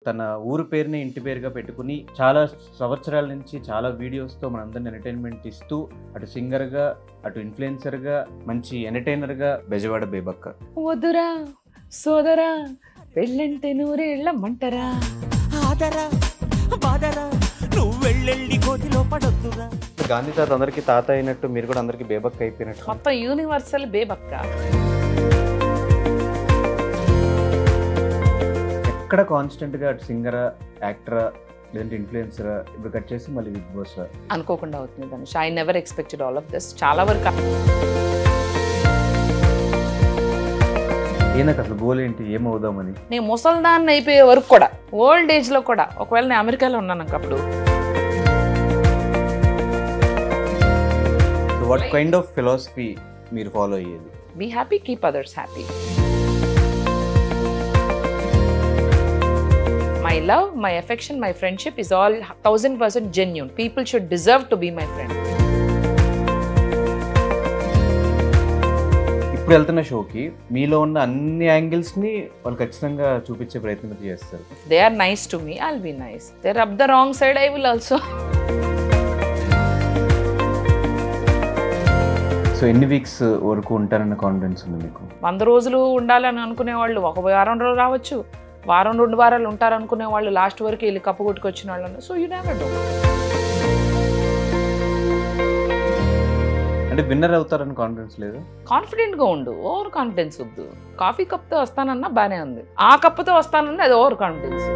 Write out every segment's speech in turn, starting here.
తన ఊరు పేరుని ఇంటి పేరుగా పెట్టుకుని చాలా సంవత్సరాల నుంచి చాలా వీడియోస్తో మనందరిని ఎంటర్టైన్మెంట్ ఇస్తూ అటు సింగర్గా అటు ఇన్ఫ్లుయెన్సర్గా మంచి ఎంటర్టైనర్గా బెజవాడ బేబక్క. వద్దురా సోదరా పెళ్ళంటే నూరేళ్ళమ్మంటరా ఆదరా బాదరా నువ్వు వెళ్ళెళ్ళి కోతిలో పడొద్దురా. గాంధీ తాత అందరికీ తాత అయినట్టు మీరు కూడా అందరికీ బేబక్క అయిపోయినట్టు. మొత్తం యూనివర్సల్ బేబక్క. ఎక్కడ కాన్స్టెంట్గా అటు సింగరా యాక్టరా లేదంటే ఇన్ఫ్లుయెన్సరా ఇప్పుడు కట్ చేసి మళ్ళీ బిగ్ బాస్ అనుకోకుండా అవుతుంది Dhanush. I never expected all of this. చాలా వరకు నాకు అసలు గోల్ ఏంటి, ఏమవుదామని? నేను ముసల్దాన్ని అయిపోయే వరకు కూడా, ఓల్డ్ ఏజ్లో కూడా, ఒకవేళ నేను అమెరికాలో ఉన్నాను అప్పుడు. వాట్ కైండ్ ఆఫ్ ఫిలాసఫీ మీరు ఫాలో అయ్యేది? Be happy, keep others happy. My love, my affection, my friendship is all 1000% genuine. People should deserve to be my friend. ఇప్పుడు వెళ్తున్న షోకి మీలో ఉన్న అన్ని యాంగిల్స్ని వాళ్ళు ఖచ్చితంగా చూపించే ప్రయత్నం చేస్తారు. If they are nice to me, I'll be nice. If they're up the wrong side, I will also. So ఎన్ని వీక్స్ వరకు ఉంటారన్న కాన్ఫిడెన్స్ ఉంది మీకు? 100 రోజులు ఉండాలని అనుకునే వాళ్ళు ఒక వారం రోజులు రావచ్చు, వారం 2 వారాలు ఉంటారు అనుకునే వాళ్ళు లాస్ట్ వరకు వెళ్ళి కప్పు కొట్టుకొచ్చిన వాళ్ళు. So you never know. అంటే విన్నర్ అవుతారని కాన్ఫిడెన్స్ లేదు? కాన్ఫిడెంట్గా ఉండు, ఓవర్ కాన్ఫిడెన్స్ వద్దు. కాఫీ కప్తో వస్తానన్నా బాగానే ఉంది, ఆ కప్పుతో వస్తానన్నా అది ఓవర్ కాన్ఫిడెన్స్.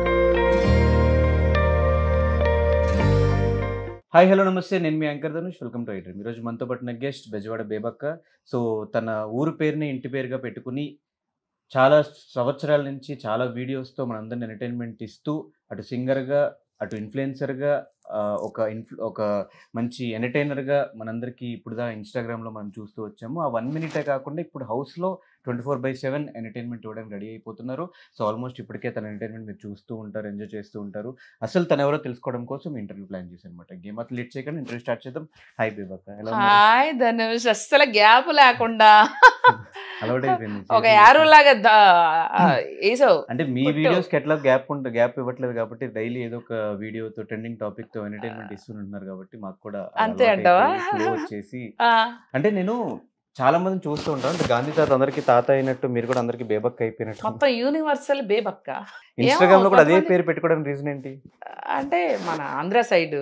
హాయ్ హలో నమస్తే, నేను మీ anchor Dhanush. Welcome to iDream. ఈరోజు మనతో పాటు గెస్ట్ బెజవాడ బేబక్క. సో తన ఊరు పేరుని ఇంటి పేరుగా పెట్టుకుని చాలా సంవత్సరాల నుంచి చాలా వీడియోస్తో మనందరిని ఎంటర్టైన్మెంట్ ఇస్తూ అటు సింగర్గా అటు ఇన్ఫ్లుయెన్సర్గా ఒక మంచి ఎంటర్టైనర్గా మనందరికీ ఇప్పుడుదా ఇన్స్టాగ్రామ్లో మనం చూస్తూ వచ్చాము. ఆ 1 మినిటే కాకుండా ఇప్పుడు హౌస్లో 24/7 ఎంటర్టైన్మెంట్ ఇవ్వడానికి రెడీ అయిపోతున్నారు. సో ఆల్మోస్ట్ ఇప్పటికే తన ఎంటర్టైన్మెంట్ మీరు చూస్తూ ఉంటారు, ఎంజాయ్ చేస్తూ ఉంటారు. అసలు తను ఎవరో తెలుసుకోవడం కోసం ఇంటర్వ్యూ ప్లాన్ చేశాను అనమాట. గేమ్ అట్లా లేట్ చేయకుండా ఇంటర్వ్యూ స్టార్ట్ చేద్దాం. హాయ్ బేబక్క. హాయ్ ధనుష్. అస్సలు గ్యాప్ లేకుండా అలవాటైపోయింది, ఒక యారో లాగా వేసావు. అంటే మీ వీడియోస్కి ఎట్లా గ్యాప్ ఇవ్వట్లేదు కాబట్టి డైలీ ఏదో ఒక వీడియోతో ట్రెండింగ్ టాపిక్ తో ఎంటర్టైన్మెంట్ ఇస్తుంటున్నారు కాబట్టి మాకు కూడా అంతే అంటావా? వచ్చేసి అంటే నేను చాలా మందిని చూస్తూ ఉంటాను. అంటే గాంధీ తాత అందరికీ తాత అయినట్టు మీరు కూడా అందరికీ బేబక్క అయిపోయినట్టు. మొత్తం యూనివర్సల్ బేబక్క. ఇన్స్టాగ్రామ్ లో కూడా అదే పేరు పెట్టుకోవడానికి రీజన్ ఏంటి? అంటే మన ఆంధ్ర సైడ్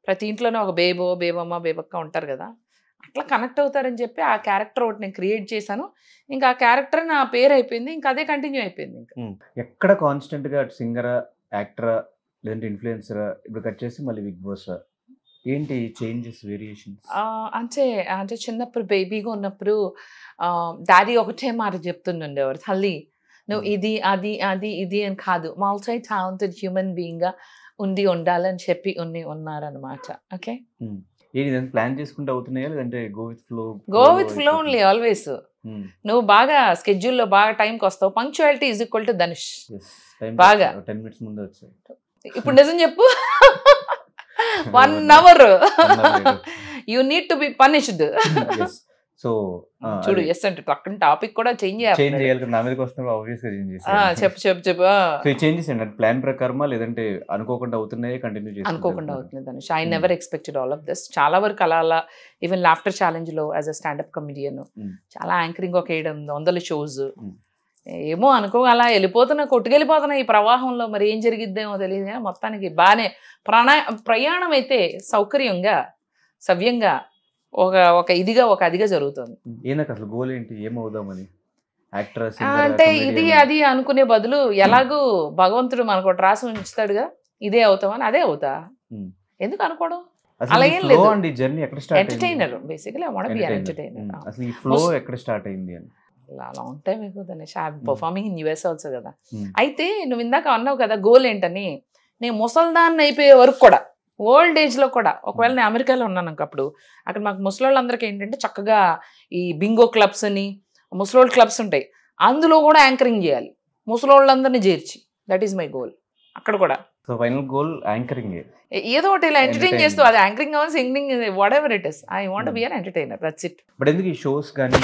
ప్రతి ఇంట్లోనే ఒక బేబో, బేబమ్మ, బేబక్క ఉంటారు కదా, అట్లా కనెక్ట్ అవుతారని చెప్పి ఆ క్యారెక్టర్ ఒకటి నేను క్రియేట్ చేశాను. ఇంకా ఆ క్యారెక్టర్ నా పేరు అయిపోయింది, ఇంకా అదే కంటిన్యూ అయిపోయింది. ఇంకా ఎక్కడ కాన్స్టెంట్ గా సింగరా యాక్టరా లేదంటే ఇన్ఫ్లుయెన్సరా ఇప్పుడు కట్ చేసి మళ్ళీ బిగ్ బాస్ ఏంటి చేంజెస్, వేరియేషన్స్? అంటే చిన్నప్పుడు బేబీగా ఉన్నప్పుడు డాడీ ఒకటే మాట చెప్తుండేవారు, తల్లి నువ్వు ఇది అది అది ఇది అని కాదు, మల్టీ టాలెంటెడ్ హ్యూమన్ బీయింగ్గా ఉండాలని చెప్పి ఉన్నారనమాట. ఓకే, ప్లాన్ చేసుకుంటూ అవుతున్నాయా లేదంటే go with flow only always. నువ్వు బాగా స్కెడ్యూల్లో బాగా టైంకి వస్తావు. Punctuality is equal to Dhanush. బాగా 10 minutes ముందు వచ్చాయి. ఇప్పుడు నిజం చెప్పు, 1 hour you need to be punished. So చూడు, ఎస్ అంటే పక్కన టాపిక్ కూడా చేంజ్ చేయాలి. నా మీదకి వస్తున్నప్పుడు ఆబ్వియస్గా చేంజ్ చేయాలి. చెప్పు. సో ఈ చేంజెస్ ఏంటంటే ప్లాన్ ప్రకారమా లేదంటే అనుకోకుండా అవుతున్నాయే కంటిన్యూ చేసి? అనుకోకుండా అవుతుంది Dhanush. I never expected all of this. చాలా వరకు అలా ఈవెన్ లాఫ్టర్ ఛాలెంజ్ లో యాజ్ అ స్టాండప్ కమెడియన్ చాలా యాంకరింగ్ ఒక 700 షోస్ ఏమో అనుకో అలా కొట్టుకెళ్ళిపోతున్నా ఈ ప్రవాహంలో. మరి ఏం జరిగిద్దేమో తెలియదు కానీ మొత్తానికి బాగానే ప్రయాణం అయితే సౌకర్యంగా సవ్యంగా ఒక అదిగా జరుగుతుంది. నాకు అసలు గోల్ ఏంటి, ఏమవుదామని? అంటే ఇది అది అనుకునే బదులు ఎలాగూ భగవంతుడు మనకు ఒకటి రాసి ఉంచుతాడుగా, ఇదే అవుతామని అదే అవుతా. ఎందుకు అనుకోవడం? అలా ఏం లేదు. Entertainer basically. I want be an entertainer. అసలు ఈ ఫ్లో ఎక్కడ స్టార్ట్ అయింది అని? లాంగ్ టైం అయిపోతుంది. పర్ఫార్మింగ్ ఇన్ US ఆల్సో కదా. అయితే నువ్వు ఇందాక అన్నావు కదా గోల్ ఏంటని. నేను ముసల్దాన్ని అయిపోయే వరకు కూడా, ఓల్డ్ ఏజ్లో కూడా, ఒకవేళ నేను అమెరికాలో ఉన్నాను అప్పుడు, అక్కడ మాకు ముసలోళ్ళందరికీ ఏంటంటే చక్కగా ఈ బింగో క్లబ్స్ అని ముసలోళ్ళ క్లబ్స్ ఉంటాయి, అందులో కూడా యాంకరింగ్ చేయాలి ముసలోళ్ళందరినీ చేర్చి. That is my goal. అక్కడ కూడా. So final goal anchoring. ఏదో ఒకటి ఇలా ఎంటర్టైన్ చేస్తూ, అది యాంకరింగ్ అవ్వాలి, singing, what ever it is, I want be an entertainer, that's it. But ఎందుకు ఈ షోస్ కానీ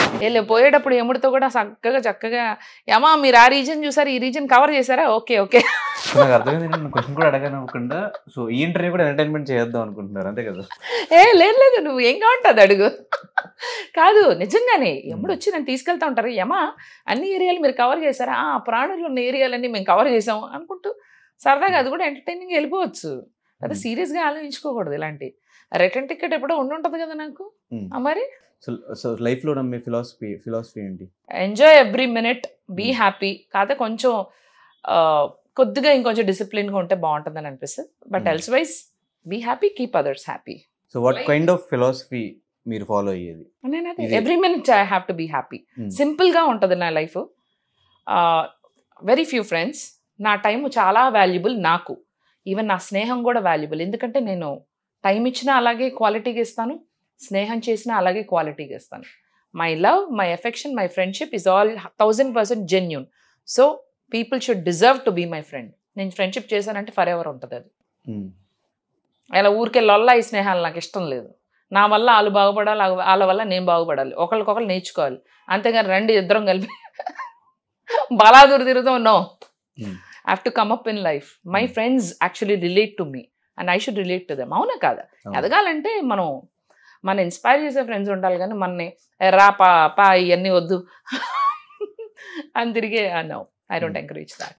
పోయేటప్పుడు ఎముడితో కూడా చక్కగా ఏమా మీరు ఆ రీజన్ చూసారు, ఈ రీజన్ కవర్ చేశారా, ఓకే ఓకే. నాకు అర్థమైంది, నేను క్వశ్చన్ కూడా అడగనవ్వకుండా సో ఈ ఇంటర్వ్యూ కూడా ఎంటర్టైన్మెంట్ చేద్దాం అనుకుంటున్నారు అంతే కదా? లేదు నువ్వు ఏం కావంటుంది అడుగు. కాదు నిజంగానే ఎప్పుడు వచ్చి నేను తీసుకెళ్తా ఉంటారు, ఏమా అన్ని ఏరియాలు మీరు కవర్ చేశారా, ప్రాణులు ఉన్న ఏరియాలన్నీ మేము కవర్ చేసాము అనుకుంటూ సరదాగా అది కూడా ఎంటర్టైనింగ్ వెళ్ళిపోవచ్చు. అదే సీరియస్గా ఆలోచించుకోకూడదు. ఇలాంటి రిటర్న్ టికెట్ ఎప్పుడో ఉండుంటుంది కదా నాకు. మరి సో లైఫ్లో నమ్మే ఫిలాసఫీ ఏంటి? Enjoy every minute, be happy. కాకపోతే కొంచెం కొద్దిగా ఇంకొంచెం డిసిప్లిన్గా ఉంటే బాగుంటుందని అనిపిస్తుంది. But elsewise be happy, keep others happy. So what kind of philosophy మీరు ఫాలో అయ్యేది? నేనైతే every minute I have to be happy. సింపుల్గా ఉంటుంది నా లైఫ్. Very few friends. నా టైం చాలా వాల్యుబుల్ నాకు. ఈవెన్ నా స్నేహం కూడా వాల్యుబుల్. ఎందుకంటే నేను టైం ఇచ్చినా అలాగే క్వాలిటీగా ఇస్తాను, స్నేహం చేసినా అలాగే క్వాలిటీగా ఇస్తాను. My love, my affection, my friendship is all 1000% genuine. So people should deserve to be my friend. నేను ఫ్రెండ్షిప్ చేశానంటే ఫర్ ఎవర్ ఉంటుంది అది. అలా ఊరికే లొల్లా ఈ స్నేహాలు నాకు ఇష్టం లేదు. నా వల్ల వాళ్ళు బాగుపడాలి, వాళ్ళ వల్ల నేను బాగుపడాలి, ఒకరికొకరు నేర్చుకోవాలి. అంతేగాని రండి ఇద్దరం కలిపి బలాదూరు తిరుగుతాం. No, I have to come up in life. My friends actually relate to me and I should relate to them. అవునా కాదా? ఎదగాలంటే మన ఇన్స్పైర్ చేసే ఫ్రెండ్స్ ఉండాలి, కానీ మనని రా పా ఇవన్నీ వద్దు అని తిరిగే. No, I don't encourage that.